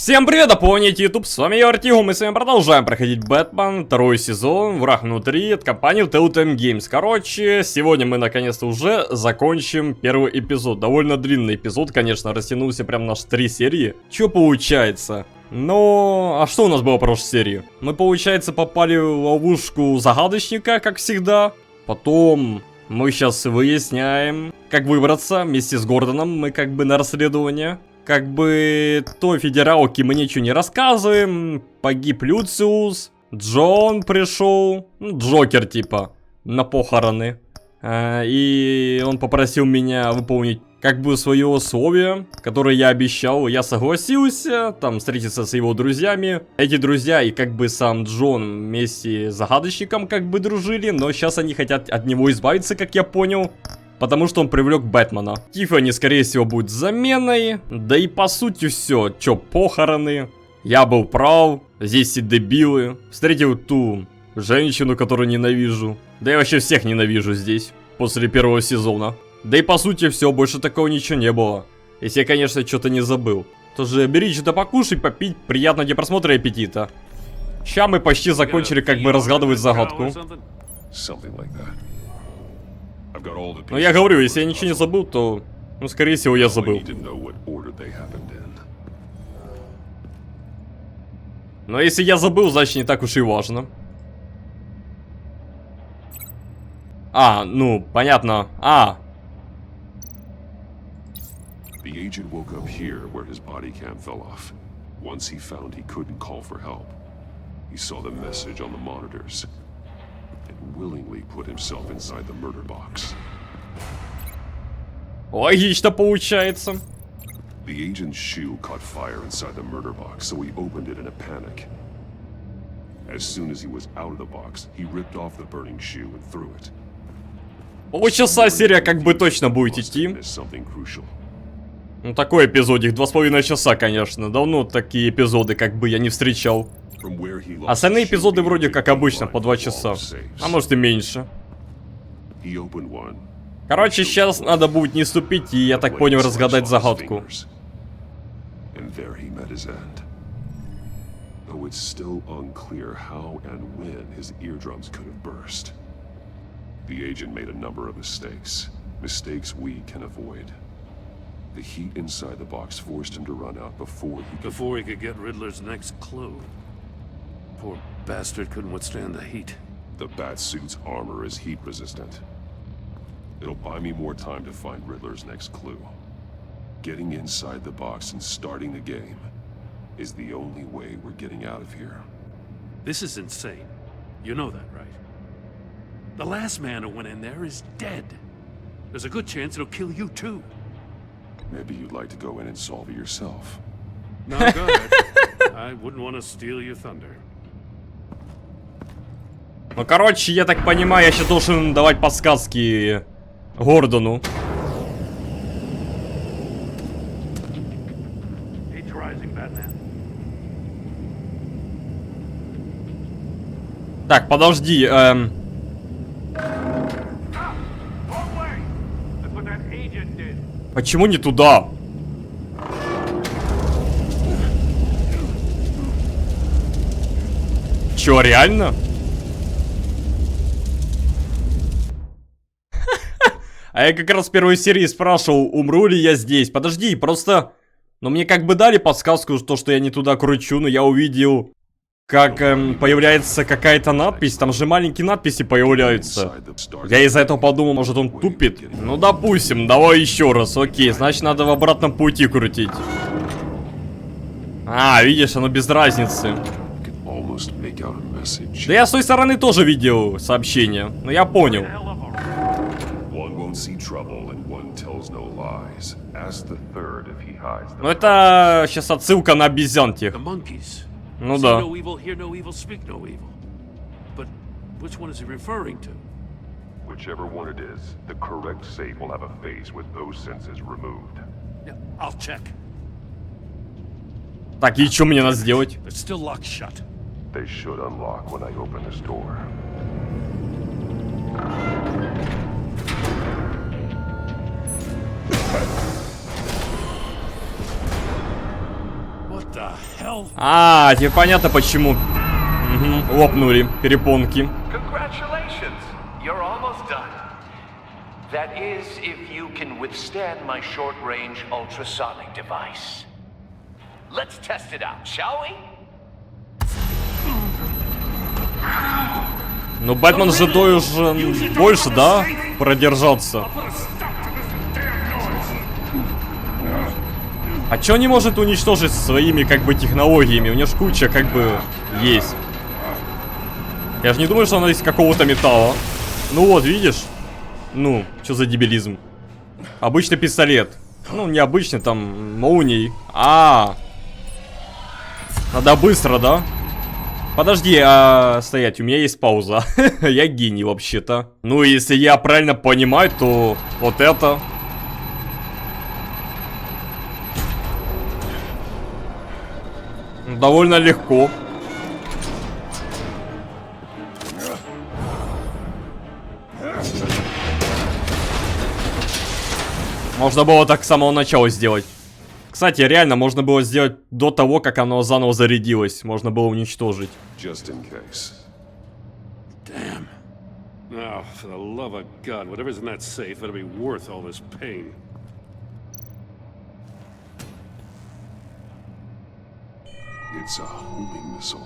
Всем привет, дополните YouTube, с вами я, Вертиго, мы с вами продолжаем проходить Бэтмен, второй сезон, Враг внутри, от компании Telltale Games. Короче, сегодня мы наконец-то уже закончим первый эпизод, довольно длинный эпизод, конечно, растянулся прям на 3 серии. Чё получается? Но, а что у нас было в прошлой серии? Мы, получается, попали в ловушку загадочника, как всегда. Потом мы сейчас выясняем, как выбраться вместе с Гордоном, мы как бы на расследование. Как бы той федералке мы ничего не рассказываем. Погиб Люциус, Джон пришел, ну, Джокер типа, на похороны. И он попросил меня выполнить как бы свое условие, которое я обещал. Я согласился, там встретиться с его друзьями. Эти друзья и как бы сам Джон вместе с загадочником как бы дружили. Но сейчас они хотят от него избавиться, как я понял. Потому что он привлек Бэтмена. Тиффани, скорее всего, будет заменой. Да и по сути все. Чё, похороны. Я был прав. Здесь все дебилы. Встретил ту женщину, которую ненавижу. Да я вообще всех ненавижу здесь. После первого сезона. Да и по сути все, больше такого ничего не было. Если я, конечно, что-то не забыл. Тоже бери что-то покушать, попить. Приятного тебе просмотра и аппетита. Ща мы почти закончили как бы разгадывать загадку. Но я говорю, если я ничего не забыл, то, ну, скорее всего, я забыл. Но если я забыл, значит, не так уж и важно. Ну, понятно. The agent woke up here where his body cam fell off. Once he found he couldn't call for help, he saw the message on the monitors and willingly put himself inside the murder box. Логично получается. The agent's shoe caught fire inside the murder box, so he opened it in a panic. As soon as he was out of the box, he ripped off the burning shoe and threw it. Полчаса серия как бы точно будет идти. Ну, такой эпизодик, 2,5 часа, конечно. Давно такие эпизоды как бы я не встречал. Остальные эпизоды вроде как обычно по 2 часа. А может и меньше. Короче, сейчас надо будет не ступить и, я так понял, разгадать загадку. The agent made a number of mistakes. Mistakes we can avoid. The heat inside the box forced him to run out before he could get Riddler's next clue. Poor bastard couldn't withstand the heat. The Batsuit's armor is heat resistant. It'll buy me more time to find Riddler's next clue. Getting inside the box and starting the game is the only way we're getting out of here. This is insane. You know that, right? The last man who went in there is dead. There's a good chance it'll kill you too. Maybe you'd like to go in and solve it yourself. No, go ahead. I wouldn't want to steal your thunder. Ну, короче, я так понимаю, я сейчас должен давать подсказки Гордону. Так, подожди, Почему не туда? Чё, реально? А я как раз в первой серии спрашивал, умру ли я здесь. Подожди, просто... Ну, мне как бы дали подсказку, что я не туда кручу, но я увидел, как появляется какая-то надпись. Там же маленькие надписи появляются. Я из-за этого подумал, может он тупит. Ну, допустим, давай еще раз. Окей, значит надо в обратном пути крутить. Видишь, оно без разницы. Да я с той стороны тоже видел сообщение, но я понял. Ну это сейчас отсылка на обезьян тех. Ну да. Так, и что мне надо сделать? What the А, теперь понятно почему. Угу, лопнули перепонки. Congratulations, you're almost done. That is, if you can withstand my short-range ultrasonic device. Let's test it out, shall we? Ну, Бэтмен же должен больше, да, продержаться. А чё не может уничтожить своими, как бы, технологиями? У него ж куча, как бы, есть. Я же не думаю, что она из какого-то металла. Ну вот, видишь? Ну, что за дебилизм? Обычный пистолет. Ну, необычный, там, молнией. Надо быстро, да? Подожди, стоять, у меня есть пауза. Я гений, вообще-то. Ну, если я правильно понимаю, то вот это... Довольно легко. Можно было так с самого начала сделать. Кстати, реально, можно было сделать до того, как оно заново зарядилось. Можно было уничтожить. Just in case. Damn. Oh, for the love of God, whatever's in that safe better be worth all this pain. It's a homing missile.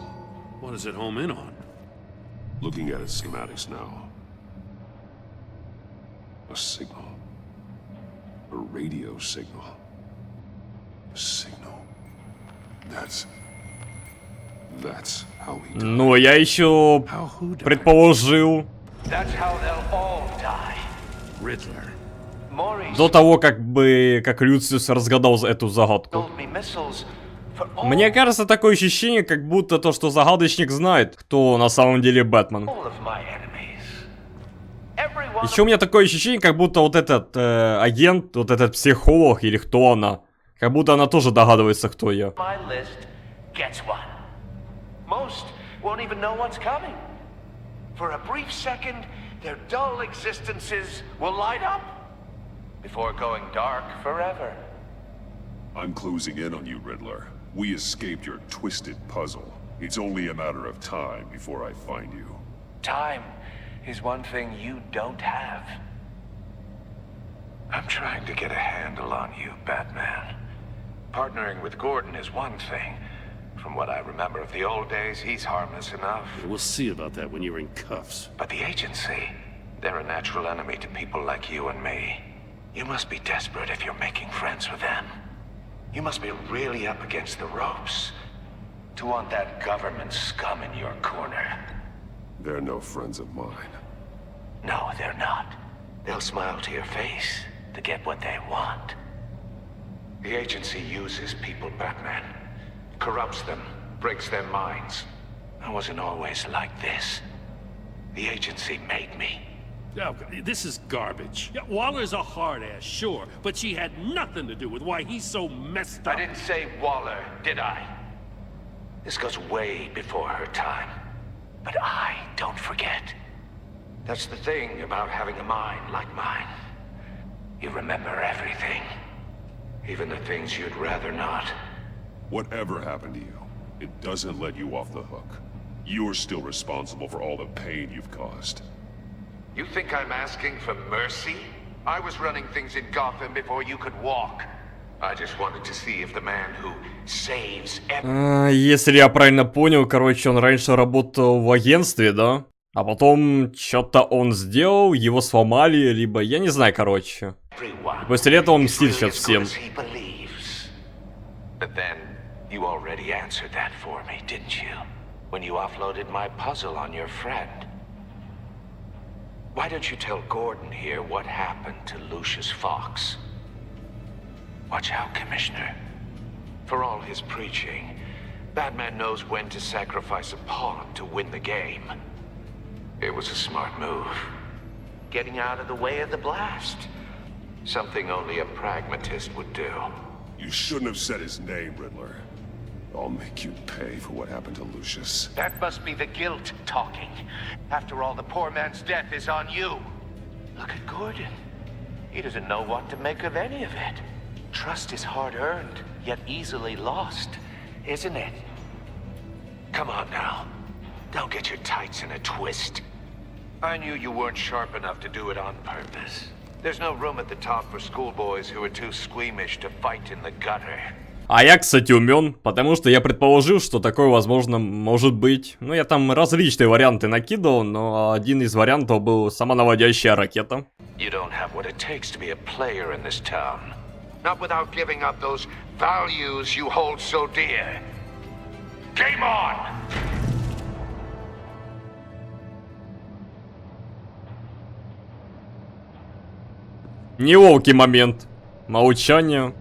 What does it home in on? Looking at its schematics now. A signal. A radio signal. A signal. That's how he died. Ну, я еще предположил. That's how they'll all die. Riddler. Maurice До того, как Люциус разгадал эту загадку. told me missiles for all Мне кажется, такое ощущение, как будто то, что загадочник знает, кто на самом деле Бэтмен. of my enemies. Every one Еще у меня такое ощущение, как будто вот этот агент, вот этот психолог или кто она, как будто она тоже догадывается, кто я. of my list gets one. Most won't even know what's coming. For a brief second, their dull existences will light up before going dark forever. I'm closing in on you, Riddler. We escaped your twisted puzzle. It's only a matter of time before I find you. Time is one thing you don't have. I'm trying to get a handle on you, Batman. Partnering with Gordon is one thing. From what I remember of the old days, he's harmless enough. We'll see about that when you're in cuffs. But the agency, they're a natural enemy to people like you and me. You must be desperate if you're making friends with them. You must be really up against the ropes to want that government scum in your corner. They're no friends of mine. No, they're not. They'll smile to your face to get what they want. The agency uses people, Batman. Corrupts them, breaks their minds. I wasn't always like this. The agency made me. Oh, this is garbage. Yeah, Waller's a hard ass, sure, but she had nothing to do with why he's so messed up. I didn't say Waller, did I? This goes way before her time. But I don't forget. That's the thing about having a mind like mine. You remember everything. Even the things you'd rather not. Whatever happened to you, it doesn't let you off the hook. You're still responsible for all the pain you've caused. You think I'm asking for mercy? I was running things in Gotham before you could walk. I just wanted to see if the man who saves Если я правильно понял, короче, он раньше работал в агентстве, да? А потом что-то он сделал, его сломали, либо... Я не знаю, короче. everyone После этого он is мстит really сейчас as good всем. as he believes. But then, you already answered that for me, didn't you? When you offloaded my puzzle on your friend. Why don't you tell Gordon here what happened to Lucius Fox? Watch out, Commissioner. For all his preaching, Batman knows when to sacrifice a pawn to win the game. It was a smart move. Getting out of the way of the blast. Something only a pragmatist would do. You shouldn't have said his name, Riddler. I'll make you pay for what happened to Lucius. That must be the guilt talking. After all, the poor man's death is on you. Look at Gordon. He doesn't know what to make of any of it. Trust is hard-earned, yet easily lost. isn't it? Come on now. Don't get your tights in a twist. I knew you weren't sharp enough to do it on purpose. There's no room at the top for schoolboys who are too squeamish to fight in the gutter. А я, кстати, умен, потому что я предположил, что такое, возможно, может быть. Ну, я там различные варианты накидывал, но один из вариантов был самонаводящая ракета. You don't have what it takes to be a player in this town. Not without giving up those values you hold so dear. Game on! Неловкий момент. Молчание.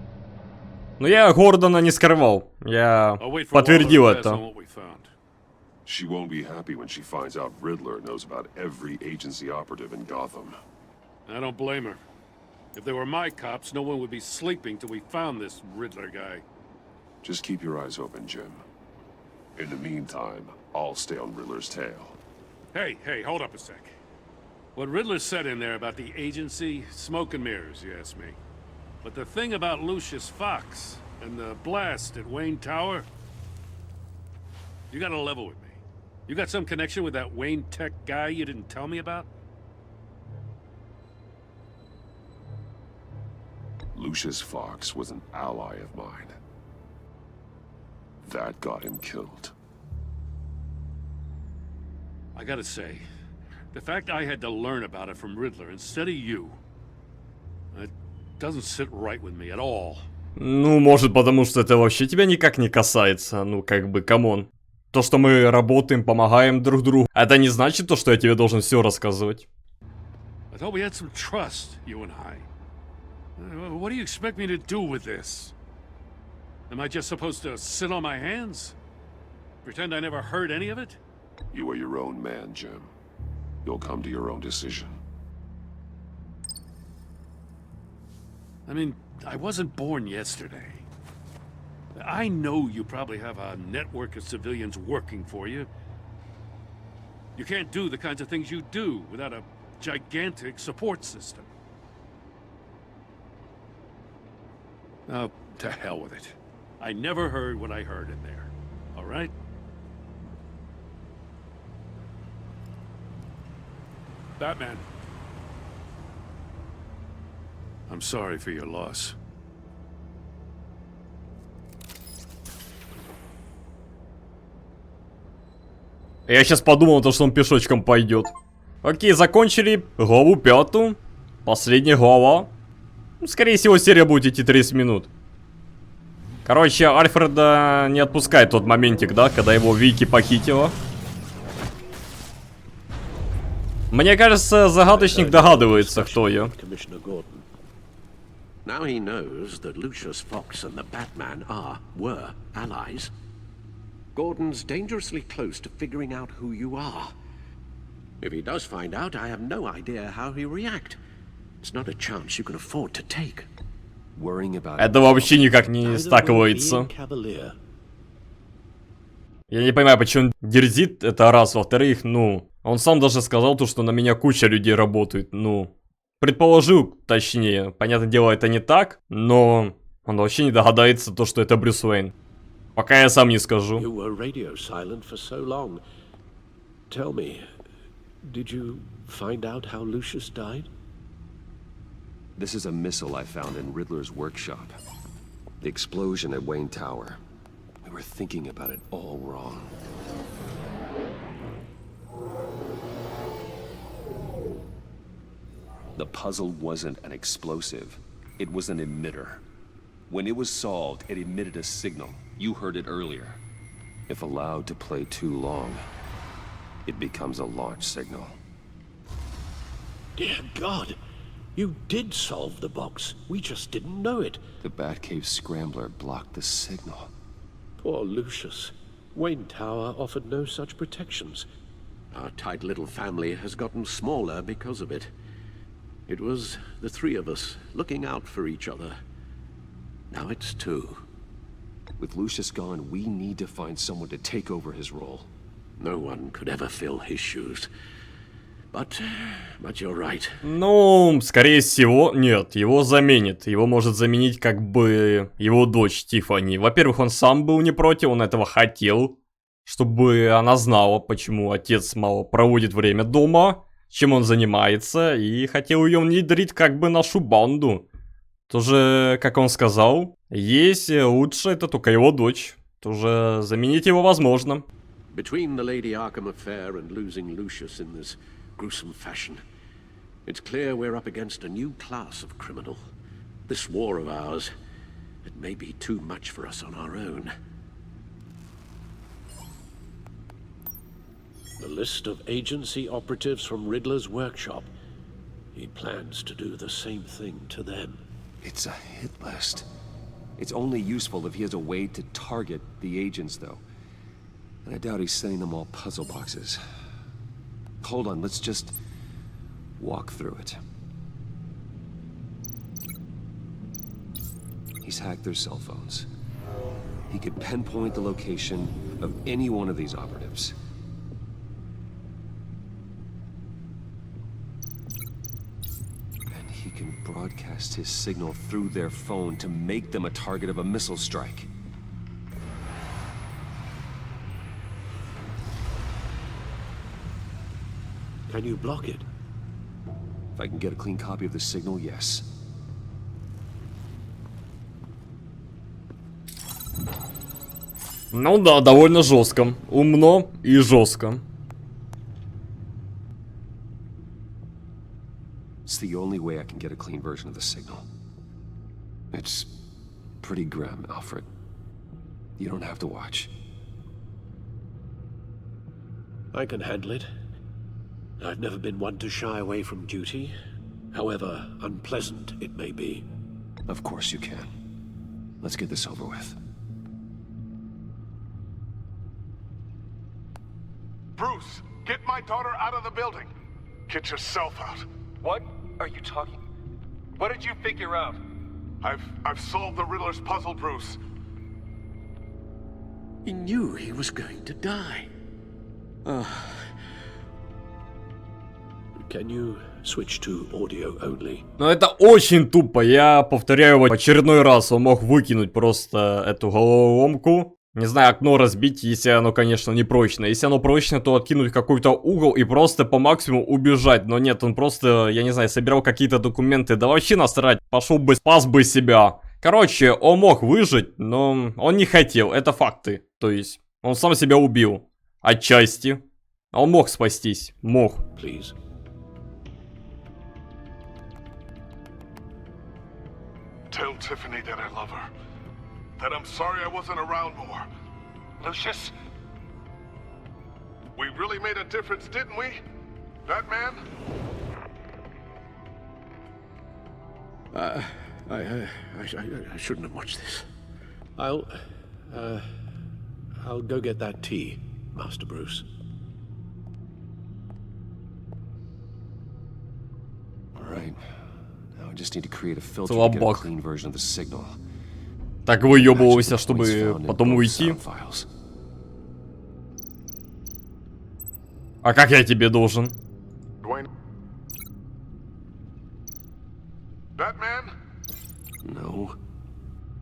Но я Гордона не скрывал. Я подтвердил это. She won't be happy when she finds out Riddler knows about every agency operative in Gotham. I don't blame her. If they were my cops, no one would be sleeping till we found this Riddler guy. Just keep your eyes open, Jim. In the meantime, I'll stay on Riddler's tail. Hey, hold up a sec. What Riddler said in there about the agency, smoke and mirrors, you ask me. But the thing about Lucius Fox and the blast at Wayne Tower, you gotta level with me. You got some connection with that Wayne Tech guy you didn't tell me about? Lucius Fox was an ally of mine. That got him killed. I gotta say, the fact I had to learn about it from Riddler instead of you, it doesn't sit right with me at all. Ну, может, потому что это вообще тебя никак не касается. Ну, как бы, камон. То, что мы работаем, помогаем друг другу, это не значит то, что я тебе должен все рассказывать. I thought we had some trust, you and I. What do you expect me to do with this? Am I just supposed to sit on my hands? Pretend I never heard any of it? You are your own man, Jim. You'll come to your own decision. I mean, I wasn't born yesterday. I know you probably have a network of civilians working for you. You can't do the kinds of things you do without a gigantic support system. Oh, to hell with it. I never heard what I heard in there. All right? Batman. I'm sorry for your loss. Я сейчас подумал, то, что он пешочком пойдет. Окей, закончили главу 5. Последняя глава. Ну, скорее всего, серия будет идти 30 минут. Короче, Альфреда не отпускает тот моментик, да, когда его Вики похитила. Мне кажется, загадочник догадывается, кто я. Now he knows that Lucius Fox and the Batman were allies. Gordon's dangerously close to figuring out who you are. If he does find out, I have no idea how he'll react. It's not a chance you can afford to take. Это вообще никак не стакивается. Я не понимаю, почему он дерзит, это раз. Во-вторых, ну, он сам даже сказал то, что на меня куча людей работает, ну. Предположил, точнее, понятное дело, это не так, но он вообще не догадается то, что это Брюс Уэйн. Пока я сам не скажу. You were radio silent for so long. Tell me, did you find out how Lucius died? This is a missile I found in Riddler's workshop. The explosion at Wayne Tower. We were thinking about it all wrong. The puzzle wasn't an explosive. It was an emitter. When it was solved, it emitted a signal. You heard it earlier. If allowed to play too long, it becomes a launch signal. Dear God, you did solve the box. We just didn't know it. The Batcave Scrambler blocked the signal. Poor Lucius. Wayne Tower offered no such protections. Our tight little family has gotten smaller because of it. It was the three of us looking out for each other. Now it's two. With Lucius gone, we need to find someone to take over his role. No one could ever fill his shoes. But you're right. Ну, скорее всего, нет, его заменит. Его может заменить как бы его дочь Тиффани. Во-первых, он сам был не против, он этого хотел. Чтобы она знала, почему отец мало проводит время дома, чем он занимается. И хотел ее внедрить как бы нашу банду. Тоже, как он сказал, есть лучше, это только его дочь. Тоже заменить его возможно. Between the Lady Arkham affair and losing Lucius in this gruesome fashion, it's clear we're up against a new class of criminal. This war of ours, it may be too much for us on our own. The list of agency operatives from Riddler's workshop. He plans to do the same thing to them. It's a hit list. It's only useful if he has a way to target the agents, though. And I doubt he's sending them all puzzle boxes. Hold on, let's just walk through it. He's hacked their cell phones. He could pinpoint the location of any one of these operatives. And he can broadcast his signal through their phone to make them a target of a missile strike. Can you block it? If I can get a clean copy of the signal, yes. Ну да, довольно жестко. Умно и жестко. It's the only way I can get a clean version of the signal. It's pretty grim, Alfred. You don't have to watch. I can handle it. I've never been one to shy away from duty, however unpleasant it may be. Of course you can. Let's get this over with. Bruce, get my daughter out of the building. Get yourself out. What are you talking? What did you figure out? I've solved the Riddler's puzzle, Bruce. He knew he was going to die. Can you switch to audio only? Но это очень тупо, я повторяю в очередной раз, он мог выкинуть просто эту головоломку. Не знаю, окно разбить, если оно, конечно, не прочное. Если оно прочное, то откинуть в какой-то угол и просто по максимуму убежать. Но нет, он просто, я не знаю, собирал какие-то документы. Да вообще насрать, пошел бы, спас бы себя. Короче, он мог выжить, но он не хотел, это факты. То есть, он сам себя убил. Отчасти. А он мог спастись, мог. Please. Tell Tiffany that I love her. That I'm sorry I wasn't around more. Lucius? We really made a difference, didn't we? Batman? I shouldn't have watched this. I'll go get that tea, Master Bruce. All right. Now I just need to create a filter to get a clean version of the signal. Так выебывался, чтобы потом уйти. А как я тебе должен? No.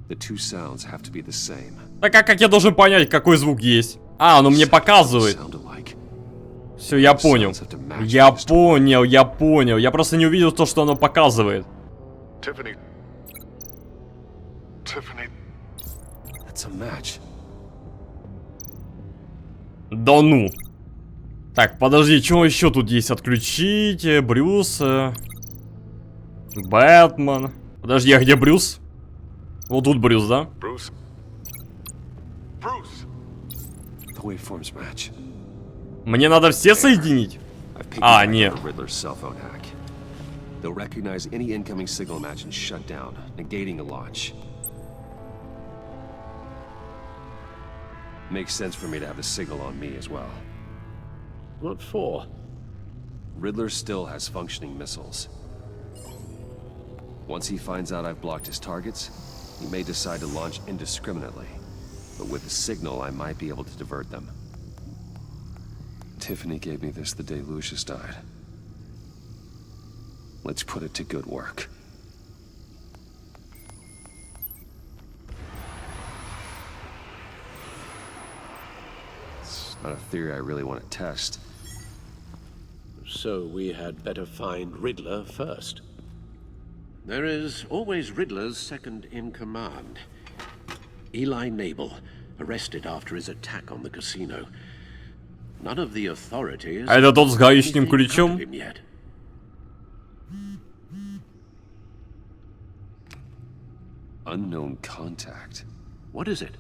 The two sounds have to be the same. Так а как я должен понять, какой звук есть? А, оно мне показывает. Все, я понял. Я понял. Я просто не увидел то, что оно показывает. Tiffany. Tiffany. That's a match. Да ну. Так, подожди, что еще тут есть? Отключить, Брюс, Бэтмен. Подожди, а где Брюс? Вот тут Брюс, да? Bruce. Bruce. The waveforms match. Мне надо все соединить? А, нет. They'll recognize any incoming signal match and shut down, negating a launch. Makes sense for me to have the signal on me as well. What for? Riddler still has functioning missiles. Once he finds out I've blocked his targets, he may decide to launch indiscriminately. But with the signal, I might be able to divert them. Tiffany gave me this the day Lucius died. Let's put it to good work. It's not a theory I really want to test. So we had better find Riddler first. There is always Riddler's second in command. Eli Nabel, arrested after his attack on the casino. None of the authorities... А это тот с гаечным ключом? Unknown contact. What is it?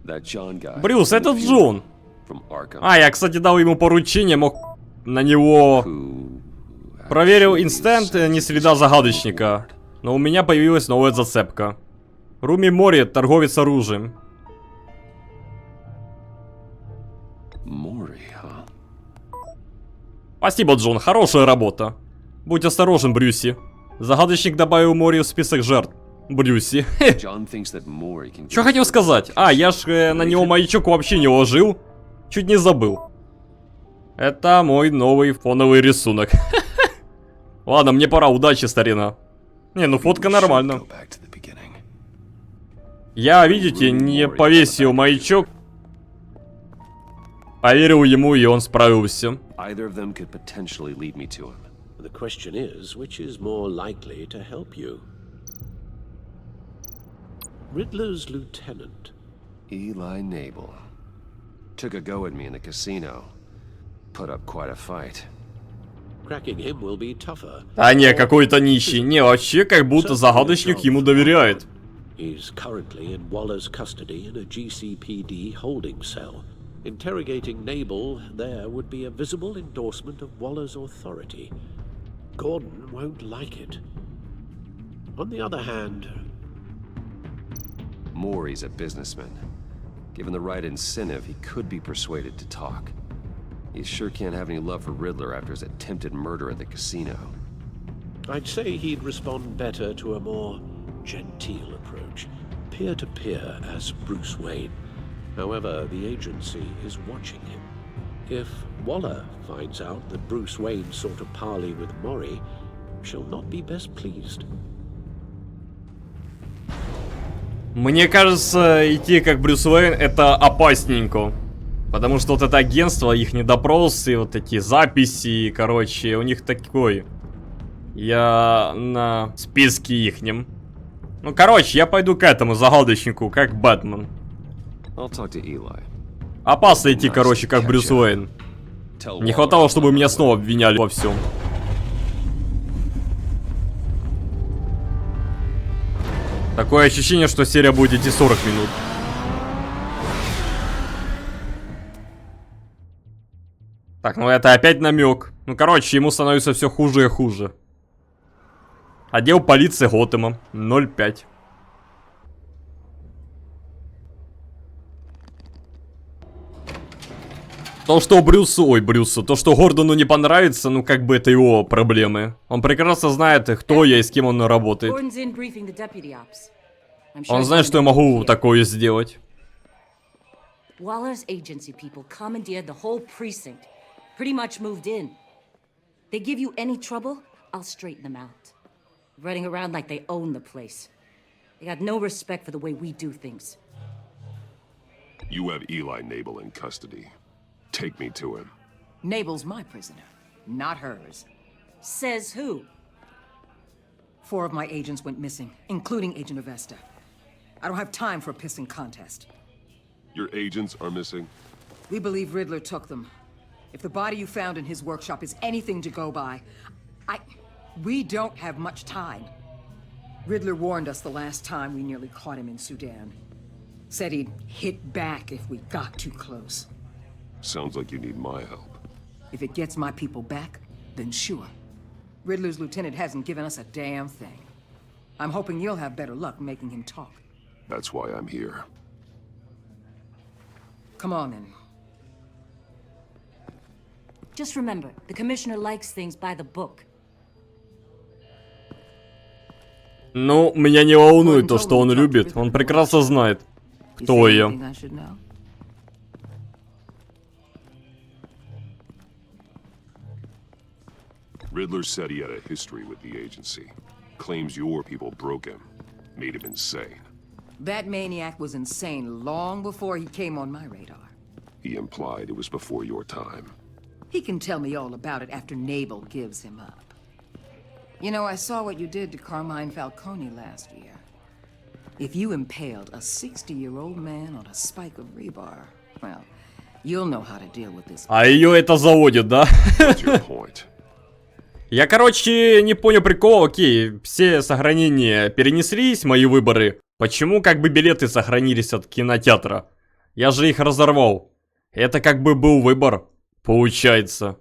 That John guy. Брюс, это Джон. From Arkham. А, я, кстати, дал ему поручение, мог на него... Проверил инстант, не следа загадочника. Но у меня появилась новая зацепка. Руми Мори, торговец оружием. Спасибо, Джон, хорошая работа. Будь осторожен, Брюси. Загадочник добавил Мори в список жертв. Брюси. Что хотел сказать? А, я ж на него маячок вообще не уложил. Чуть не забыл. Это мой новый фоновый рисунок. Ладно, мне пора, удачи, старина. Не, ну фотка нормально. Я, видите, не повесил маячок. Поверил ему, и он справился. The question is, which is more likely to help you? Riddler's lieutenant. Eli Nabel. Took a go at me in the casino. Put up quite a fight. Cracking him will be tougher. А не, какой-то нищий. Не, вообще, как будто загадочник ему доверяет. He's currently in Waller's custody in a GCPD holding cell. Interrogating Nabel there would be a visible endorsement of Waller's authority. Gordon won't like it. On the other hand... Maury's a businessman. Given the right incentive, he could be persuaded to talk. He sure can't have any love for Riddler after his attempted murder at the casino. I'd say he'd respond better to a more genteel approach. Peer-to-peer as Bruce Wayne. However, the agency is watching him. If Waller finds out that Bruce Wayne sought a parley with Maury, she'll not be best pleased. Мне кажется, идти как Брюс Уэйн это опасненько. Потому что вот это агентство, их недопросы, вот эти записи, короче, у них такой. Я на списке ихнем. Ну, короче, я пойду к этому загадочнику, как Бэтмен. Опасно идти, короче, как Брюс Уэйн. Не хватало, чтобы меня снова обвиняли во всем. Такое ощущение, что серия будет идти 40 минут. Так, ну это опять намек. Ну, короче, ему становится все хуже и хуже. Отдел полиции Готэма 05. То, что Брюсу, то, что Гордону не понравится, ну, как бы это его проблемы. Он прекрасно знает, кто я и с кем он работает. Он знает, что я могу такое сделать. Waller's agency people commandeered the whole precinct. Pretty much moved in. They give you any trouble, I'll straighten them out. Running around like they own the place. They got no respect for the way we do things. You have Eli Nabel in custody. Take me to him. Nabel's my prisoner, not hers. Says who? 4 of my agents went missing, including Agent Avesta. I don't have time for a pissing contest. Your agents are missing? We believe Riddler took them. If the body you found in his workshop is anything to go by, we don't have much time. Riddler warned us the last time we nearly caught him in Sudan. Said he'd hit back if we got too close. Sounds like you need my help. If it gets my people back, then sure. Riddler's lieutenant hasn't given us a damn thing. I'm hoping you'll have better luck making him talk. That's why I'm here. Come on, then. Just remember, the commissioner likes things by the book. Ну, меня не волнует то, что он любит. Он прекрасно знает, кто я. Riddler said he had a history with the agency. Claims your people broke him. Made him insane. That maniac was insane long before he came on my radar. He implied it was before your time. He can tell me all about it after Nabel gives him up. You know, I saw what you did to Carmine Falcone last year. If you impaled a 60-year-old man on a spike of rebar, well, you'll know how to deal with this. А ее это заводит, да? What's your point? Я, короче, не понял прикола. Окей, все сохранения перенеслись, мои выборы. Почему как бы билеты сохранились от кинотеатра? Я же их разорвал. Это как бы был выбор, получается.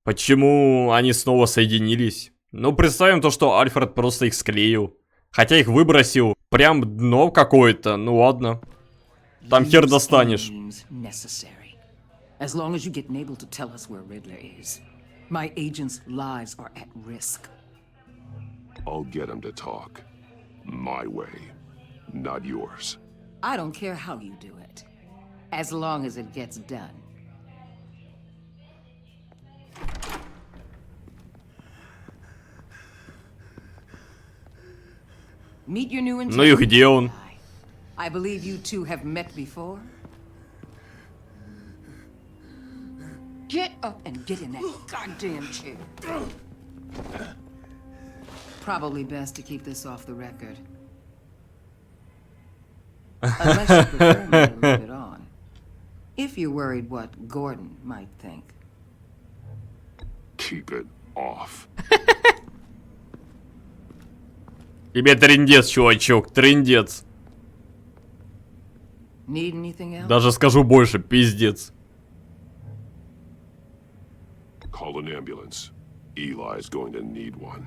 Почему они снова соединились? Ну, представим то, что Альфред просто их склеил. Хотя их выбросил. Прям дно какое-то. Ну ладно. Там хер достанешь. My agents' lives are at risk. I'll get him to talk. My way, not yours. I don't care how you do it, as long as it gets done. Meet your new Ну и где он? I believe you two have met before. Get up and get in that goddamn chair. Probably best to keep this off the record. Unless you prefer me to leave it on. If you're worried what Gordon might think. Keep it off. Тебе трындец, чувачок, трындец. Need anything else? Даже скажу больше, пиздец. Call an ambulance. Eli's going to need one.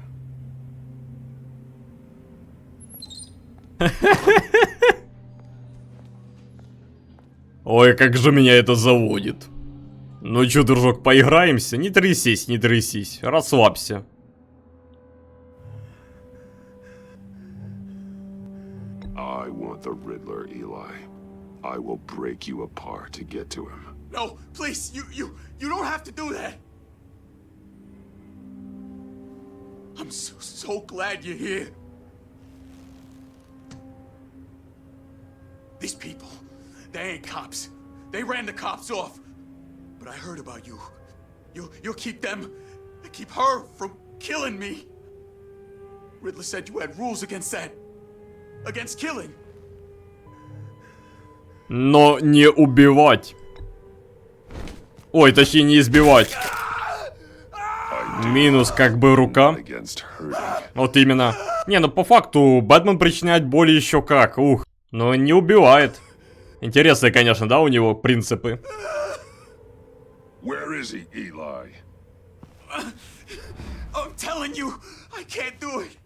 Ой, как же меня это заводит. Ну чё, дружок, поиграемся? Не трясись, не трясись. Расслабься. I want the Riddler, Eli. I will break you apart to get to him. No, please, you don't have to do that. I'm so glad you're here. These people, they ain't cops. They ran the cops off. But I heard about you. You'll keep them, keep her from killing me. Riddler said you had rules against that. Against killing. Но не убивать. Ой, точнее не избивать. Минус как бы рука. Вот именно. Не, ну по факту Бэтмен причиняет боль еще как. Ух. Но не убивает. Интересные, конечно, да, у него принципы. Where is he, Eli? I'm telling you, I can't do it.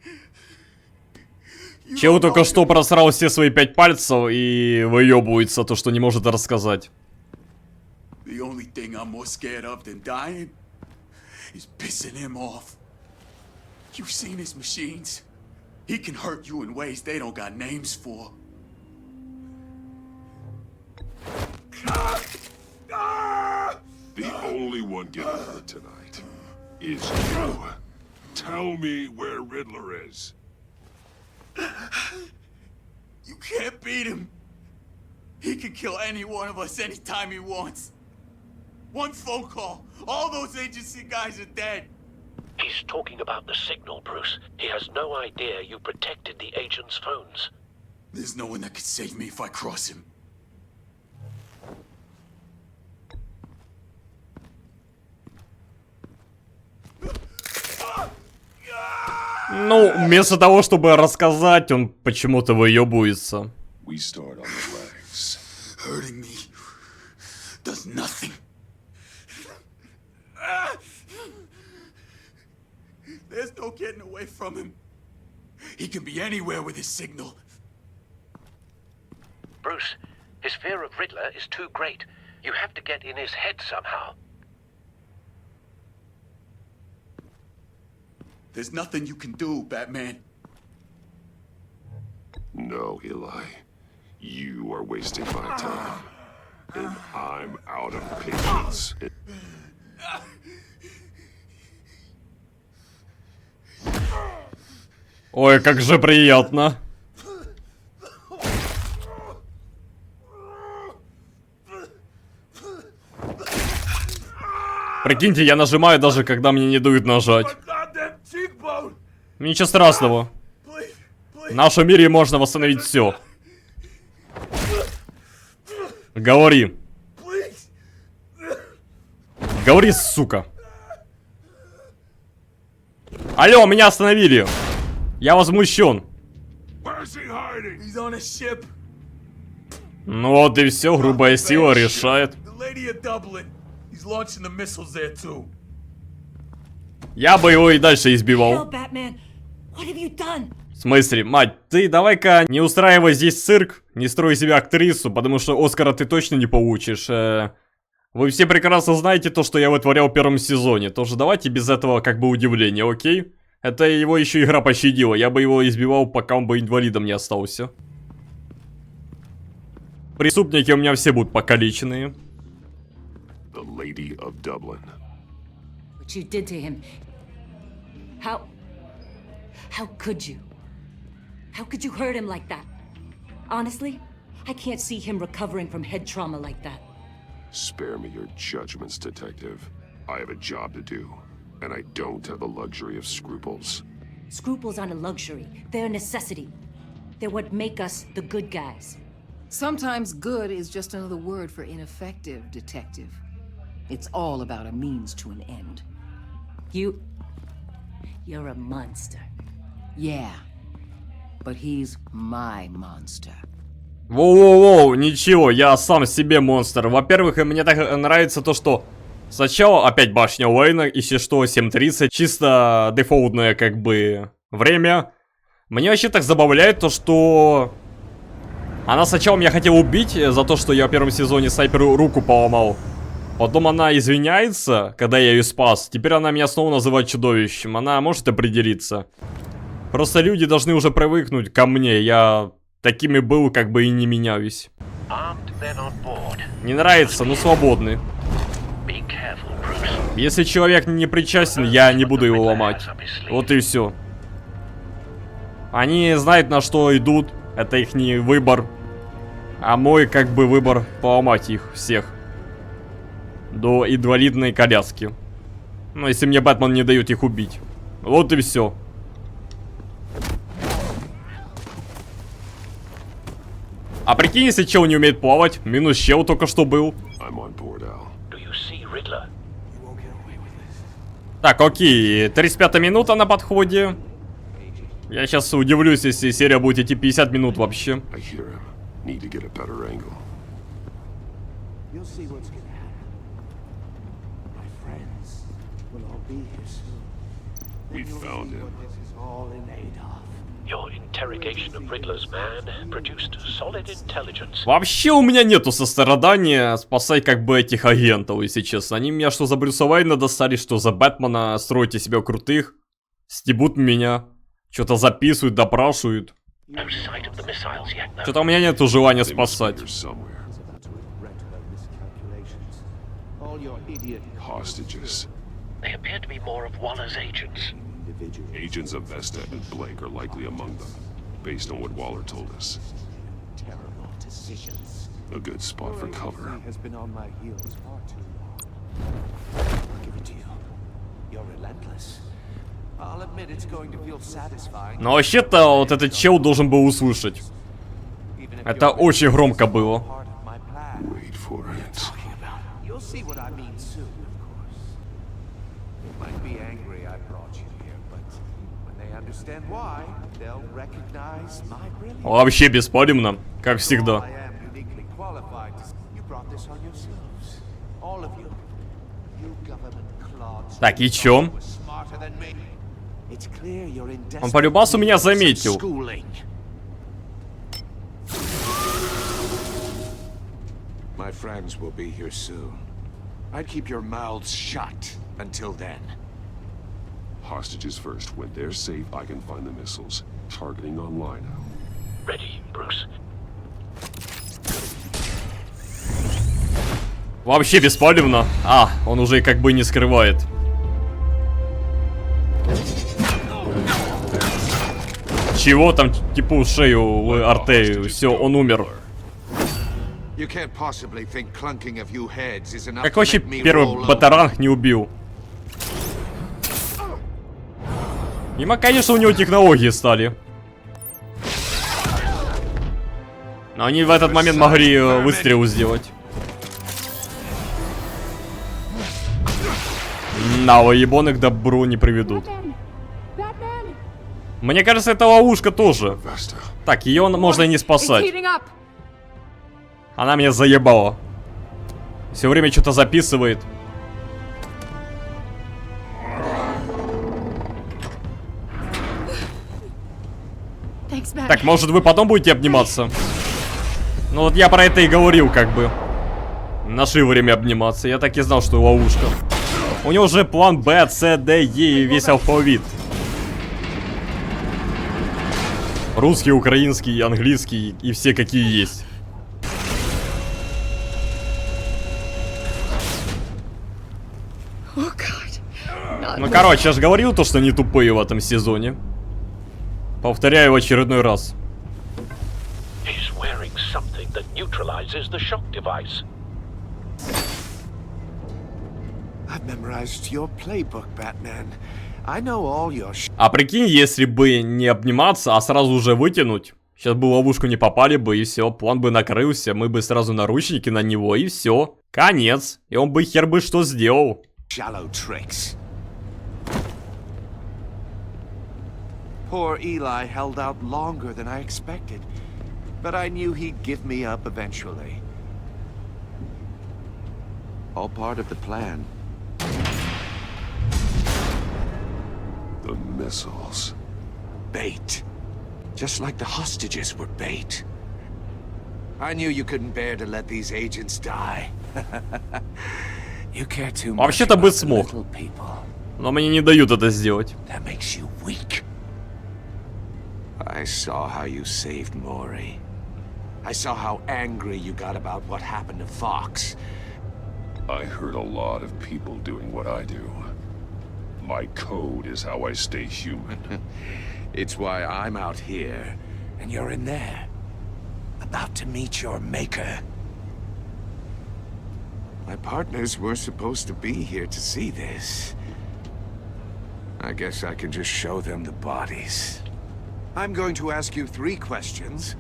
Чел только что просрал все свои 5 пальцев и выебывается то, что не может рассказать. The only thing I'm more scared of than dying is pissing him off. You've seen his machines. He can hurt you in ways they don't got names for. The only one getting hurt tonight is you. Tell me where Riddler is. You can't beat him. He can kill any one of us anytime he wants. One phone call, all those agency guys are dead. He's talking about the signal, Bruce. He has no idea you protected the agent's phones. There's no one that could save me if I cross him. Ну, вместо того, чтобы рассказать, он почему-то выебывается. Hurting me does nothing. There's no getting away from him. He can be anywhere with his signal. Bruce, his fear of Riddler is too great. You have to get in his head somehow. There's nothing you can do, Batman. No, Eli. You are wasting my time. And I'm out of patience. Ой, как же приятно. Прикиньте, я нажимаю даже когда мне не дают нажать. Ничего страшного. В нашем мире можно восстановить все. Говори. Говори, сука. Алло, меня остановили. Я возмущен. Ну вот и все, грубая сила решает. Я бы его и дальше избивал. В смысле, мать, ты давай-ка не устраивай здесь цирк, не строй себя актрису, потому что Оскара ты точно не получишь. Вы все прекрасно знаете то, что я вытворял в первом сезоне. Тоже давайте без этого как бы удивления, окей? Это его еще игра пощадила, я бы его избивал, пока он бы инвалидом не остался. Преступники у меня все будут покалеченные. The Lady of Dublin. What you did to him. How could you? How could you hurt him like that? Honestly, I can't see him recovering from head trauma like that. Spare me your judgments, detective. I have a job to do, and I don't have the luxury of scruples. Scruples aren't a luxury. They're a necessity. They're what make us the good guys. Sometimes good is just another word for ineffective, detective. It's all about a means to an end. You're a monster. Yeah, but he's my monster. Воу-воу-воу, ничего, я сам себе монстр. Во-первых, мне так нравится то, что сначала опять башня Уэйна, если что, 7:30, чисто дефолтное как бы время. Мне вообще так забавляет то, что она сначала меня хотела убить за то, что я в первом сезоне снайперу руку поломал. Потом она извиняется, когда я ее спас. Теперь она меня снова называет чудовищем. Она может определиться. Просто люди должны уже привыкнуть ко мне. Я таким и был, как бы и не меняюсь. Не нравится, но свободный. Если человек не причастен, я не буду его ломать. Вот и все. Они знают, на что идут. Это их не выбор. А мой, как бы, выбор поломать их всех. До инвалидной коляски. Ну, если мне Бэтмен не дает их убить. Вот и все. А прикинь, если чел не умеет плавать. Минус чел только что был. Так, окей. 35-я минута на подходе. Я сейчас удивлюсь, если серия будет идти 50 минут вообще. We found him. Your interrogation of Riddler's man produced solid intelligence. Вообще у меня нету сострадания спасать как бы этих агентов, если честно. Они меня что за Брюса Уэйна достали, что за Бэтмена, строите себя крутых. Стебут меня. Что-то записывают, допрашивают. Что-то у меня нету желания спасать. They appear to be more of Waller's agents. Agents of Vesta and Blake are likely among them, based on what Waller told us. Terrible decisions. A good spot for cover. Has been on my heels far too long. I'll give it to you. You're relentless. I'll admit it's going to feel satisfying. Но вообще-то вот этот чел должен был услышать. Это очень громко было. Wait for it. You'll see what I mean soon, of course. They might be angry I brought you here, but when they understand why, they'll recognize my brilliance. Вообще беспалевно, как всегда. I am uniquely qualified. You brought this on yourselves. All of you. You government clods. Так, и чё? It's clear you're in Он по-любасу меня заметил. My friends will be here soon. I'd keep your mouths shut until then. Hostages first. When they're safe, I can find the missiles. Targeting online now. Ready, Bruce. Вообще беспалевно. А, он уже как бы не скрывает. Чего там, типа, шею, артерию, все, он умер. Как вообще первый батаранг не убил? Ему, конечно, у него технологии стали. Но они в этот момент могли выстрел сделать. На ебоны к добру не приведут. Мне кажется, это ловушка тоже. Так, ее можно и не спасать. Она меня заебала. Все время что-то записывает. Так, может, вы потом будете обниматься? Ну вот я про это и говорил, как бы. Нашли время обниматься. Я так и знал, что ловушка. У него уже план Б, С, Д, Е и весь алфавит. Русский, украинский, английский и все какие есть. Ну короче, я же говорил то, что они тупые в этом сезоне. Повторяю в очередной раз. А прикинь, если бы не обниматься, а сразу уже вытянуть. Сейчас бы в ловушку не попали бы, и все, план бы накрылся, мы бы сразу наручники на него, и все. Конец. И он бы хер бы что сделал. Poor Eli held out longer than I expected, but I knew he'd give me up eventually. All part of the plan. The missiles. Bait. Just like the hostages were bait. I knew you couldn't bear to let these agents die. You care too much. Вообще-то бы смог. Но мне не дают это сделать. That makes you weak. I saw how you saved Maury. I saw how angry you got about what happened to Fox. I heard a lot of people doing what I do. My code is how I stay human. It's why I'm out here, and you're in there. About to meet your maker. My partners were supposed to be here to see this. I guess I can just show them the bodies. I'm going to ask you 3 questions.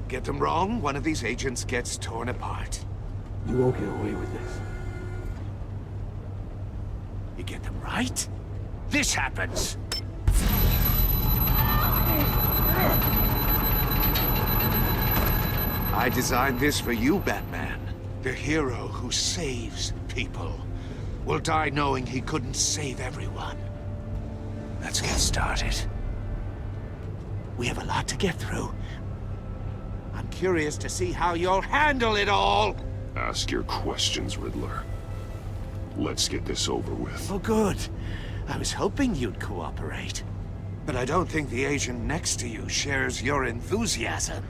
Get them wrong, one of these agents gets torn apart. You won't get away with this. You get them right, this happens. I designed this for you, Batman. The hero who saves people will die knowing he couldn't save everyone. Let's get started. We have a lot to get through. I'm curious to see how you'll handle it all. Ask your questions, Riddler. Let's get this over with. Oh, good. I was hoping you'd cooperate. But I don't think the agent next to you shares your enthusiasm.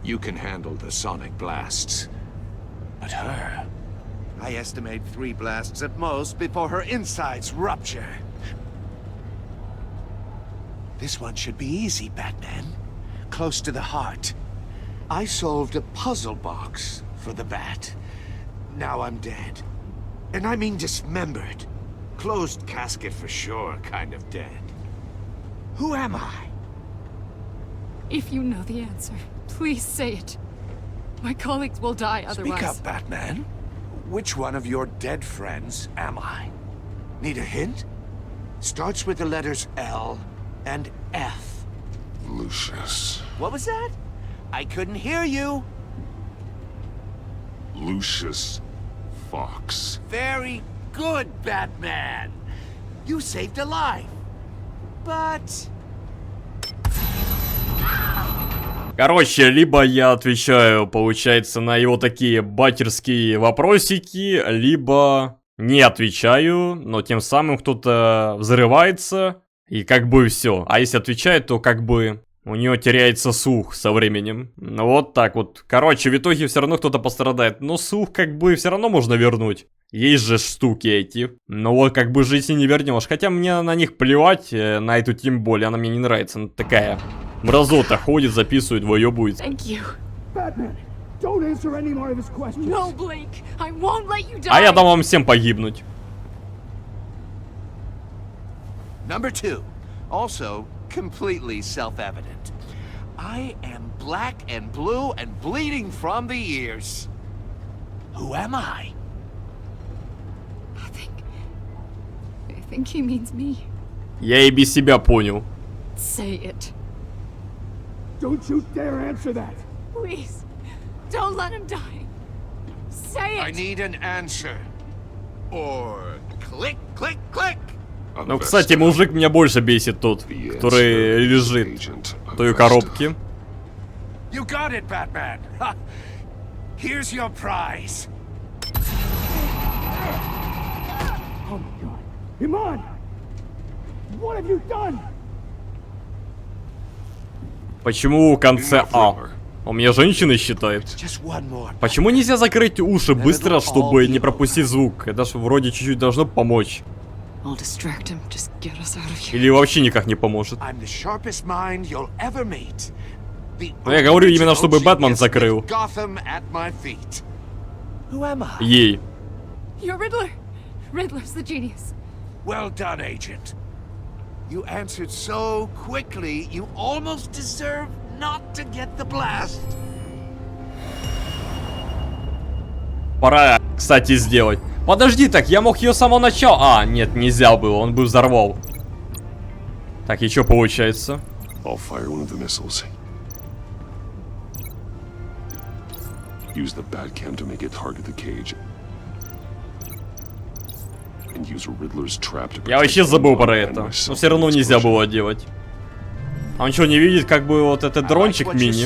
You can handle the sonic blasts. But her... I estimate 3 blasts at most before her insides rupture. This one should be easy, Batman. Close to the heart. I solved a puzzle box for the Bat. Now I'm dead. And I mean dismembered. Closed casket for sure, kind of dead. Who am I? If you know the answer, please say it. My colleagues will die otherwise. Speak up, Batman. Which one of your dead friends am I? Need a hint? Starts with the letters L and F. Lucius. What was that? I couldn't hear you. Lucius Fox. Very good, Batman. You saved a life. But... Короче, либо я отвечаю, получается, на его такие батерские вопросики, либо не отвечаю, но тем самым кто-то взрывается, и как бы все. А если отвечает, то как бы у него теряется слух со временем. Вот так вот. Короче, в итоге все равно кто-то пострадает, но слух как бы все равно можно вернуть. Есть же штуки эти. Но вот как бы жизни не вернешь. Хотя мне на них плевать, на эту тем более. Она мне не нравится. Она такая мразота ходит, записывает, выебывает. А я дам вам всем погибнуть. Number 2, also completely self-evident. I am black and blue and bleeding from the ears. Who am I? I think he means me. Я и без себя понял. Say it. Don't you dare answer that! Please. Don't let him die. Say it. I need an answer. Or click, click, click. Ну, кстати, мужик меня больше бесит тот, который лежит в той коробке. You got it, Batman. Here's your prize. Oh my god. Iman! What have you done? Почему в конце А? Он меня женщиной считает. Почему нельзя закрыть уши быстро, чтобы не пропустить звук? Это ж вроде чуть-чуть должно помочь. Или вообще никак не поможет. Но я говорю именно, чтобы Бэтмен закрыл. Ей. You're Riddler. Riddler's the genius. Well done, Agent. You answered so quickly, you almost deserve not to get the blast. Пора, кстати, сделать. Подожди, так я мог ее с самого начала... А, нет, нельзя было, он бы взорвал. Так, и что получается? I'll fire one of the missiles. Use the Batcam to make it target the cage. And use Riddler's trap to Я вообще забыл про это. Но все равно нельзя было делать. А он что, не видит, как бы вот этот дрончик мини?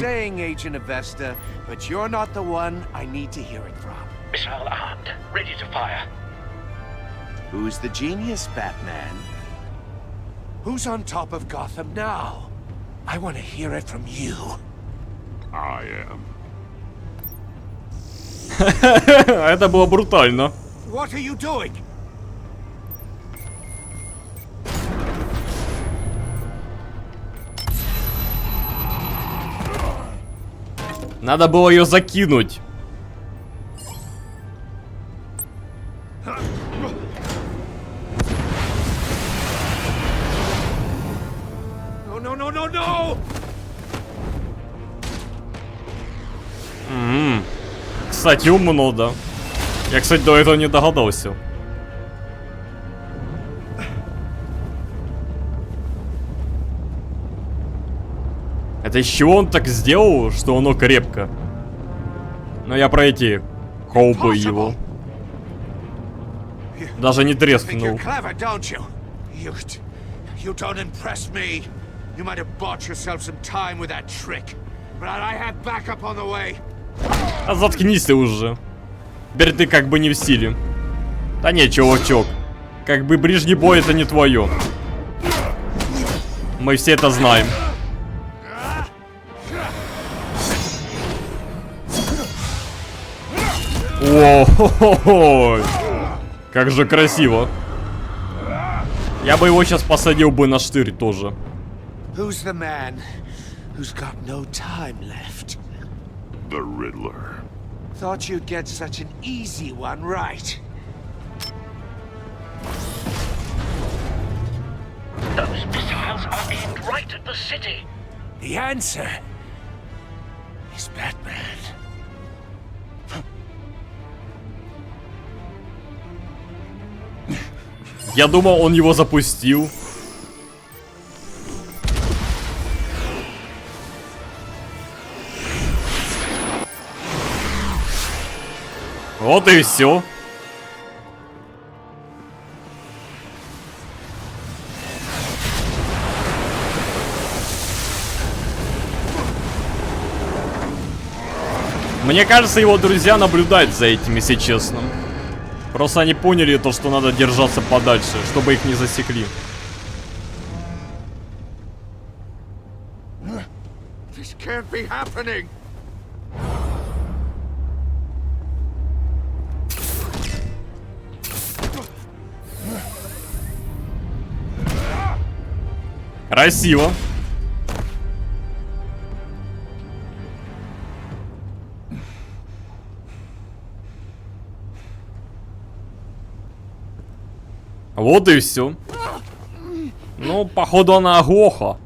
Missile armed, ready to fire. Who's the genius, Batman? Who's on top of Gotham now? I want to hear it from you. I am. Это было брутально. What are you doing? Надо было ее закинуть. Кстати, умно, да. Я, кстати, до этого не догадался. Это из чего он так сделал, что оно крепко? Но я про эти колбы его. Даже не треснул. А заткнись ты уже. Теперь ты как бы не в силе. Да не, чувачок. Как бы ближний бой это не твое. Мы все это знаем. О-хо-хо-хо. Как же красиво. Я бы его сейчас посадил бы на штырь тоже. Who's the man who's got no time left? The Riddler. Thought you'd get such an easy one right. Those missiles are aimed right at the city. The answer is Batman. Я думал, он его запустил. Вот и все. Мне кажется, его друзья наблюдают за этим, если честно. Просто они поняли то, что надо держаться подальше, чтобы их не засекли. This can't be happening. Красиво. Вот и все. Ну, походу, она оглохла.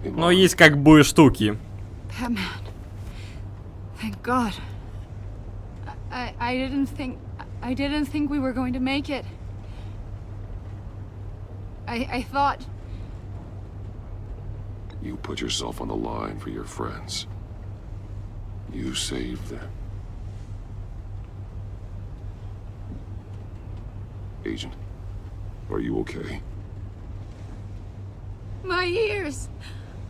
Но есть как бы штуки. Batman. Thank God. I didn't think we were going to make it. I thought... You put yourself on the line for your friends. You saved them. Agent, are you okay? My ears!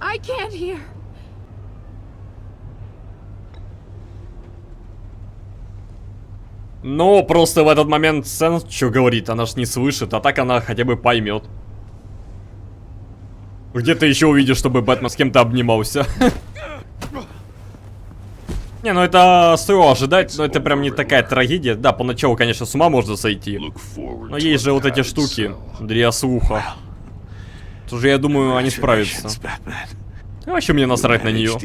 I can't hear. Но просто в этот момент Сенс что говорит, она ж не слышит, а так она хотя бы поймет. Где ты еще увидишь, чтобы Бэтмен с кем-то обнимался? Не, ну это стоило ожидать, но это прям не такая трагедия. Да, поначалу, конечно, с ума можно сойти. Но есть же вот эти штуки для слуха. Тоже, я думаю, они справятся. И вообще мне насрать на нее.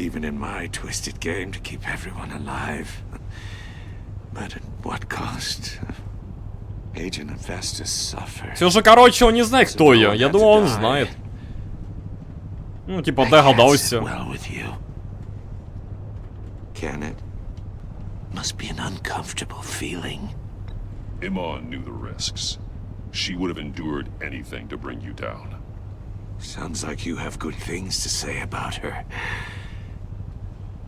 Все же, короче, он не знает, кто я. Я думал, он знает. Ну, типа, догадался. Can it? Must be an uncomfortable feeling. Iman knew the risks. She would have endured anything to bring you down. Sounds like you have good things to say about her.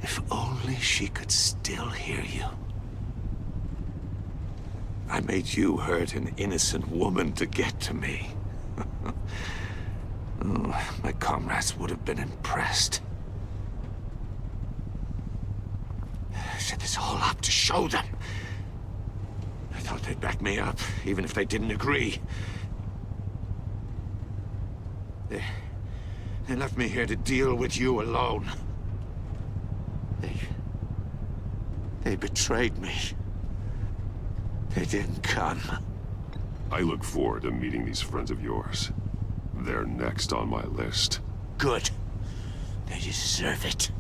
If only she could still hear you. I made you hurt an innocent woman to get to me. Oh, my comrades would have been impressed. Set this all up to show them. I thought they'd back me up, even if they didn't agree. They left me here to deal with you alone. They betrayed me. They didn't come. I look forward to meeting these friends of yours. They're next on my list. Good. They deserve it.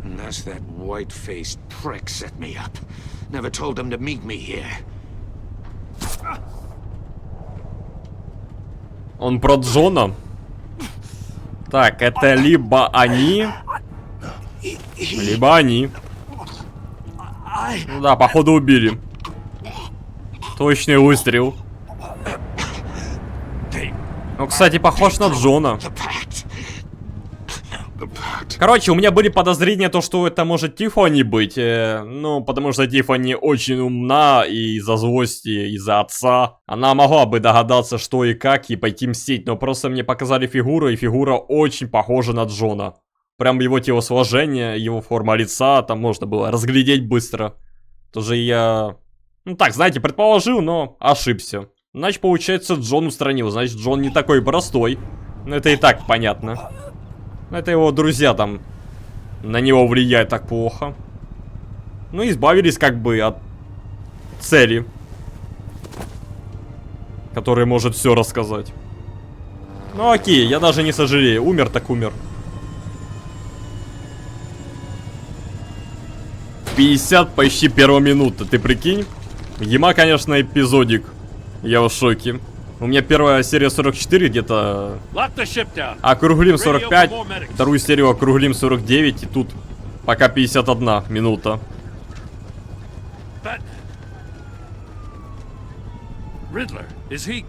Unless that white-faced prick set me up. Never told them to meet me here. Он про Джона. Так, это либо они, либо они. Ну да, походу убили. Точный выстрел. Ну, кстати, похож на Джона. Короче, у меня были подозрения, то, что это может Тиффани быть. Ну, потому что Тиффани очень умна, и из-за злости, из-за отца. Она могла бы догадаться, что и как, и пойти мстить. Но просто мне показали фигуру, и фигура очень похожа на Джона. Прям его телосложение, его форма лица, там можно было разглядеть быстро. Тоже я... Ну так, знаете, предположил, но ошибся. Значит, получается, Джон устранил. Значит, Джон не такой простой. Ну, это и так понятно. Это его друзья там на него влияют так плохо. Ну, избавились как бы от цели, который может все рассказать. Ну окей, я даже не сожалею. Умер так умер. 50 почти первая минута, ты прикинь? Ема, конечно, эпизодик. Я в шоке. У меня первая серия 44 где-то. Округлим 45. Вторую серию округлим 49. И тут пока 51 минута. Riddler, is he?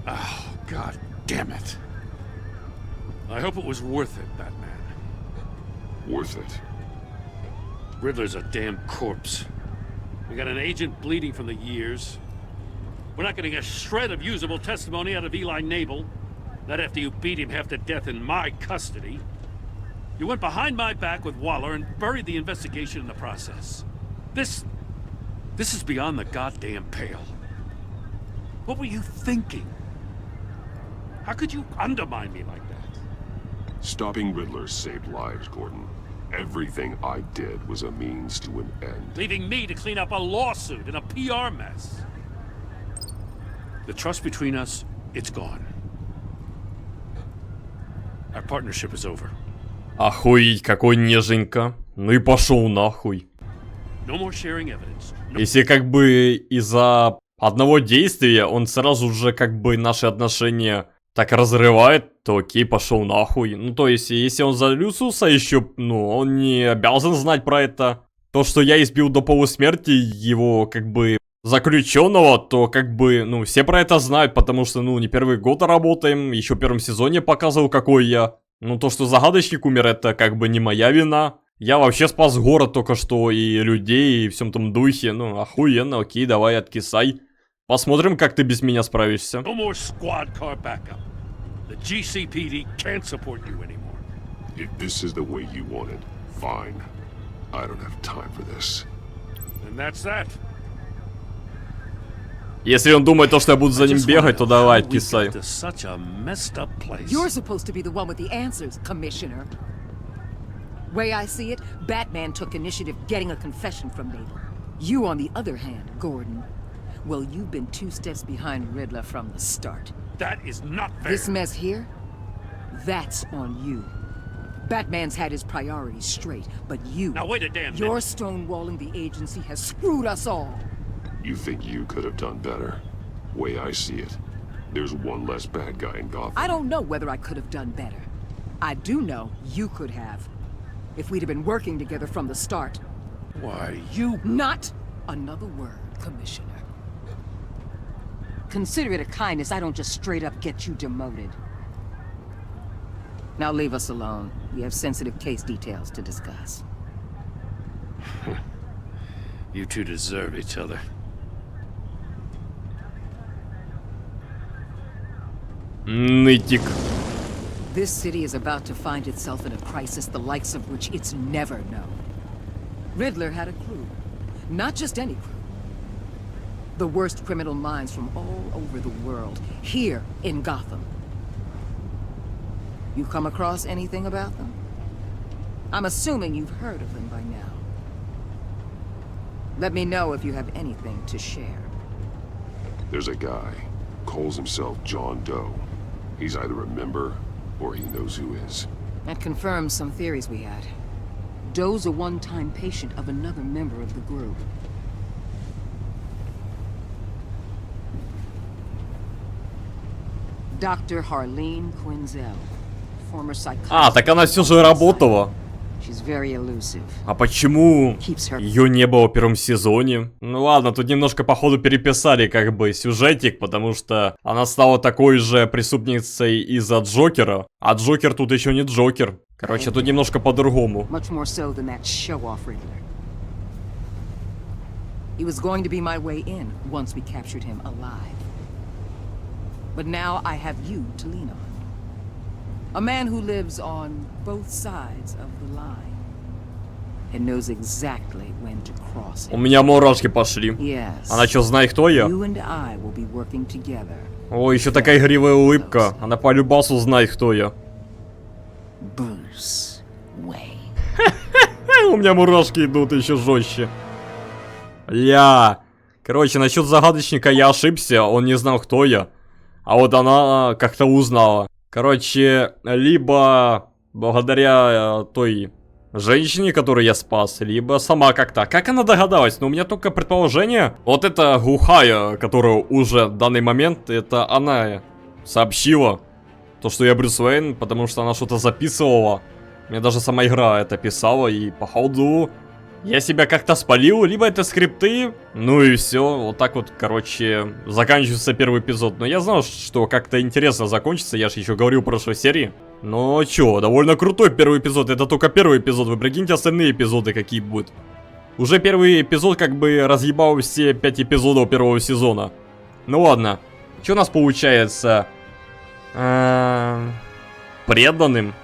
Oh, God damn it. I hope it was worth it, Batman. Worth it. Riddler's a damn corpse. We got an agent bleeding from the years. We're not getting a shred of usable testimony out of Eli Nabel. Not after you beat him half to death in my custody. You went behind my back with Waller and buried the investigation in the process. This is beyond the goddamn pale. What were you thinking? How could you undermine me like that? Stopping Riddler saved lives, Gordon. Everything I did was a means to an end. Leaving me to clean up a lawsuit and a PR mess. The trust between us, it's gone. Our partnership is over. Охуеть, какой неженько. Ну и пошел нахуй. No more sharing evidence. Если как бы из-за одного действия он сразу же как бы наши отношения так разрывает, то окей, пошел нахуй. Ну то есть, если он за Люциуса еще, ну, он не обязан знать про это. То, что я избил до полусмерти его как бы заключенного, то как бы, ну, все про это знают, потому что, ну, не первый год работаем, еще в первом сезоне показывал, какой я. Ну, то, что загадочник умер, это как бы не моя вина. Я вообще спас город только что, и людей, и в всем том духе. Ну, охуенно, окей, давай, откисай. Посмотрим, как ты без меня справишься. No more squad car backup. The GCPD can't support you anymore. If this is the way you want it, fine. I don't have time for this. And that's that. Если он думает, что я буду за ним бегать, то давай, откисай. You're supposed to be the one with the answers, Commissioner. Way I see it, Batman took initiative getting a confession from Naval. You, on the other hand, Gordon, well, you've been 2 steps behind Riddler from the start. That is not fair. This mess here, that's on you. Batman's had his priorities straight, but you... Now wait a damn minute. Your stonewalling the agency has screwed us all. You think you could have done better? Way I see it, there's one less bad guy in Gotham. I don't know whether I could have done better. I do know you could have. If we'd have been working together from the start. Why, you... Not another word, Commissioner. Consider it a kindness I don't just straight up get you demoted. Now leave us alone. We have sensitive case details to discuss. You two deserve each other. Нытик. This city is about to find itself in a crisis the likes of which it's never known. Riddler had a crew. Not just any crew. The worst criminal minds from all over the world, here in Gotham. You come across anything about them? I'm assuming you've heard of them by now. Let me know if you have anything to share. There's a guy, calls himself John Doe. He's either a member, or he knows who is. That confirms some theories we had. Doe's a one-time patient of another member of the group. Dr. Harleen Quinzel, former psychiatrist. Так она все же работала. She's very elusive. А почему ее не было в первом сезоне? Ну ладно, тут немножко походу переписали как бы сюжетик, потому что она стала такой же преступницей из-за Джокера, а Джокер тут еще не Джокер. Короче, тут немножко по-другому. Much more so than that show-off Riddler. He was going to be my way in once we captured him alive. But now I have you to lean on. A man who lives on both sides of the line and knows exactly when to cross it. У меня мурашки пошли. Yes. Она что, знает, кто я? You and I will be working together. О, еще такая игривая улыбка. Она по любасу знает, кто я. Bruce Wayne. У меня мурашки идут еще жестче. Ля. Короче, насчет загадочника я ошибся, он не знал, кто я. А вот она как-то узнала. Короче, либо благодаря той женщине, которую я спас, либо сама как-то. Как она догадалась? Но у меня только предположение. Вот эта глухая, которая уже в данный момент, это она сообщила. То, что я Брюс Уэйн, потому что она что-то записывала. Мне даже сама игра это писала, и походу я себя как-то спалил, либо это скрипты. Ну и все, вот так вот, короче, заканчивается первый эпизод. Но я знал, что как-то интересно закончится, я же еще говорил в прошлой серии. Но чё, довольно крутой первый эпизод, это только первый эпизод, вы прикиньте остальные эпизоды какие будут. Уже первый эпизод как бы разъебал все 5 эпизодов первого сезона. Ну ладно, что у нас получается? Преданным.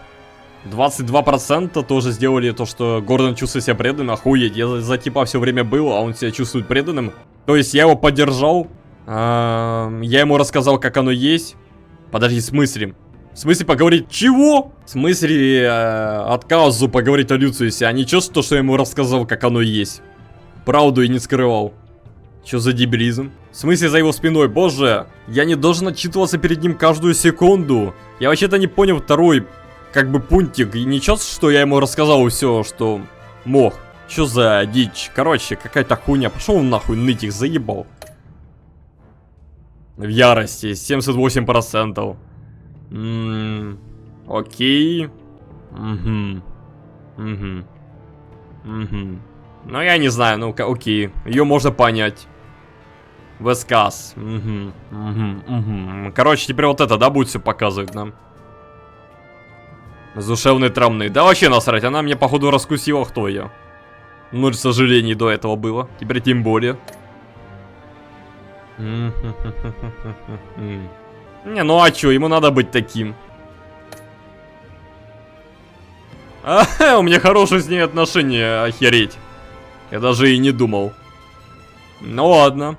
22% тоже сделали то, что Гордон чувствует себя преданным. Охуеть, я за типа все время был, а он себя чувствует преданным. То есть я его поддержал. Я ему рассказал, как оно есть. Подожди, в смысле? В смысле поговорить? Чего? В смысле отказу поговорить о Люциусе, а ничего, что я ему рассказал, как оно есть. Правду и не скрывал. Чё за дебилизм? В смысле за его спиной? Боже, я не должен отчитываться перед ним каждую секунду. Я вообще-то не понял второй, как бы, пунктик. И ничего, что я ему рассказал все, что мог. Чё за дичь? Короче, какая-то хуйня. Пошел нахуй, ныть их, заебал. В ярости, 78%. Окей. Ну, я не знаю, ну, окей. Ее можно понять. Весказ. Короче, теперь вот это, да, будет все показывать нам. Задушевные травмы. Да вообще насрать, она мне, походу, раскусила, кто я. Ноль сожалений до этого было. Теперь тем более. Не, ну а чё, ему надо быть таким. У меня хорошие с ней отношения, охереть. Я даже и не думал. Ну ладно.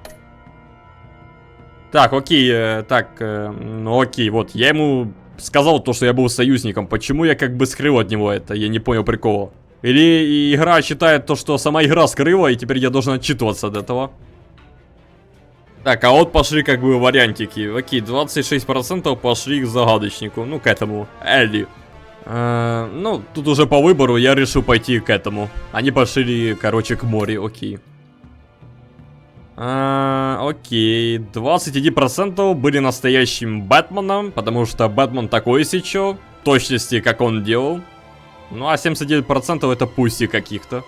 Так, окей, ну окей, вот, я ему сказал то, что я был союзником. Почему я как бы скрыл от него это? Я не понял прикола. Или игра считает то, что сама игра скрыла, и теперь я должен отчитываться от этого? Так, а вот пошли как бы вариантики. Окей, 26% пошли к загадочнику. Ну, к этому. Элли. Ну, тут уже по выбору я решил пойти к этому. Они пошли, короче, к морю. Окей. Окей. 21% были настоящим Бэтменом, потому что Бэтмен такой сейчас. В точности, как он делал. Ну, а 79% это пусти каких-то.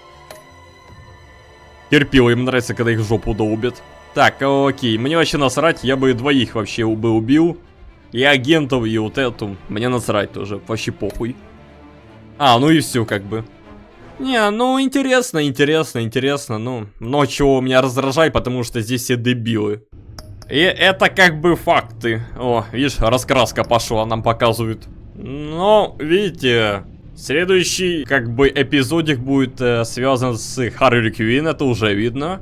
Терпило, им нравится, когда их в жопу долбят. Так, окей, мне вообще насрать, я бы двоих вообще бы убил. И агентов, и вот эту. Мне насрать тоже, вообще похуй. Ну и все как бы. Не, ну интересно, ну. Но чего меня раздражает, потому что здесь все дебилы. И это как бы факты. О, видишь, раскраска пошла, нам показывают. Но, видите, следующий как бы эпизодик будет связан с Харли Квинн, это уже видно.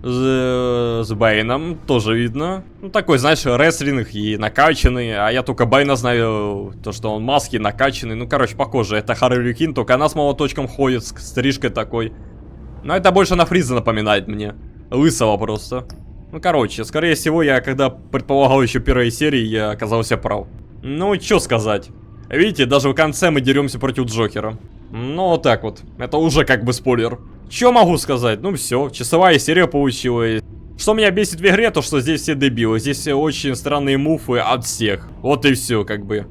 С Бэйном тоже видно. Ну, такой, знаешь, рестлинг и накачанный. А я только Бэйна знаю, то, что он маски накачанный. Ну, короче, похоже, это Харли Квинн, только она с молоточком ходит, с стрижкой такой. Но это больше на Фриза напоминает мне. Лысого просто. Ну, короче, скорее всего, я когда предполагал еще первой серии, я оказался прав. Ну, что сказать. Видите, даже в конце мы деремся против Джокера. Ну, вот так вот. Это уже как бы спойлер. Что могу сказать? Ну все, часовая серия получилась. Что меня бесит в игре, то что здесь все дебилы. Здесь все очень странные муфы от всех. Вот и все, как бы.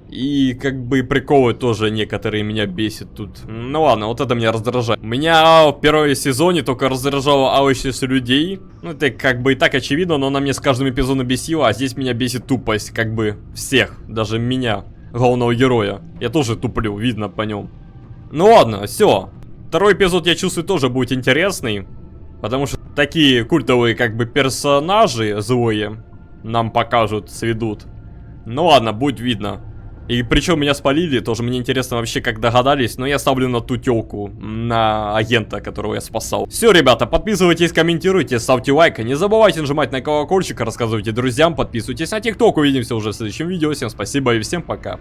И как бы приколы тоже некоторые меня бесят тут. Ну ладно, вот это меня раздражает. Меня в первом сезоне только раздражало алчность людей. Ну это как бы и так очевидно, но она меня с каждым эпизодом бесила. А здесь меня бесит тупость, как бы всех. Даже меня, главного героя. Я тоже туплю, видно по нем. Ну ладно, все. Второй эпизод, я чувствую, тоже будет интересный. Потому что такие культовые, как бы, персонажи злые нам покажут, сведут. Ну ладно, будет видно. И причем меня спалили, тоже мне интересно вообще, как догадались. Но я ставлю на ту тёлку, на агента, которого я спасал. Все, ребята, подписывайтесь, комментируйте, ставьте лайк. Не забывайте нажимать на колокольчик, рассказывайте друзьям, подписывайтесь на ТикТок. Увидимся уже в следующем видео. Всем спасибо и всем пока.